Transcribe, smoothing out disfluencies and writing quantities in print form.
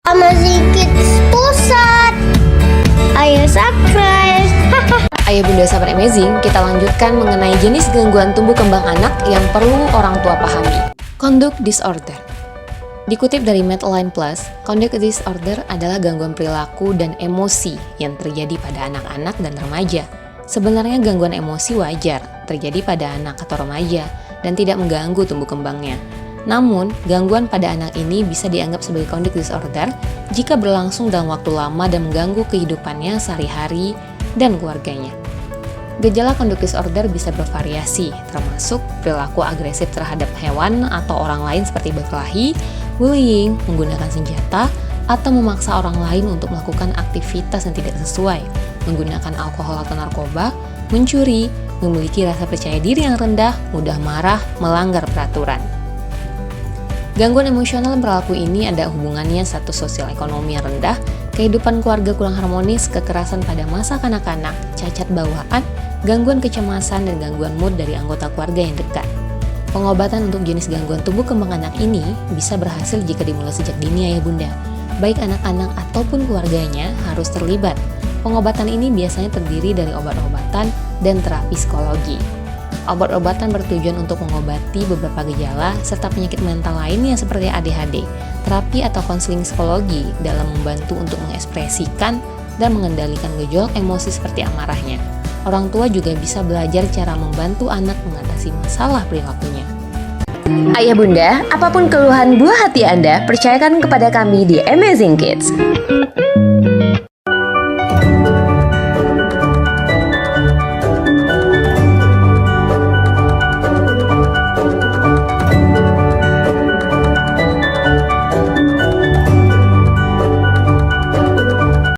Amazing Kids Pusat. Ayo subscribe. Ayo Bunda Sahabat Amazing, kita lanjutkan mengenai jenis gangguan tumbuh kembang anak yang perlu orang tua pahami. Conduct disorder. Dikutip dari Medline Plus, conduct disorder adalah gangguan perilaku dan emosi yang terjadi pada anak-anak dan remaja. Sebenarnya gangguan emosi wajar terjadi pada anak atau remaja dan tidak mengganggu tumbuh kembangnya. Namun, gangguan pada anak ini bisa dianggap sebagai conduct disorder jika berlangsung dalam waktu lama dan mengganggu kehidupannya sehari-hari dan keluarganya. Gejala conduct disorder bisa bervariasi, termasuk perilaku agresif terhadap hewan atau orang lain seperti berkelahi, bullying, menggunakan senjata, atau memaksa orang lain untuk melakukan aktivitas yang tidak sesuai, menggunakan alkohol atau narkoba, mencuri, memiliki rasa percaya diri yang rendah, mudah marah, melanggar peraturan. Gangguan emosional perilaku ini ada hubungannya status sosial ekonomi yang rendah, kehidupan keluarga kurang harmonis, kekerasan pada masa kanak-kanak, cacat bawaan, gangguan kecemasan, dan gangguan mood dari anggota keluarga yang dekat. Pengobatan untuk jenis gangguan tumbuh kembang anak ini bisa berhasil jika dimulai sejak dini ya Bunda. Baik anak-anak ataupun keluarganya harus terlibat. Pengobatan ini biasanya terdiri dari obat-obatan dan terapi psikologi. Obat-obatan bertujuan untuk mengobati beberapa gejala serta penyakit mental lainnya seperti ADHD. Terapi atau konseling psikologi dalam membantu untuk mengekspresikan dan mengendalikan gejolak emosi seperti amarahnya. Orang tua juga bisa belajar cara membantu anak mengatasi masalah perilakunya. Ayah bunda, apapun keluhan buah hati Anda, percayakan kepada kami di Amazing Kids.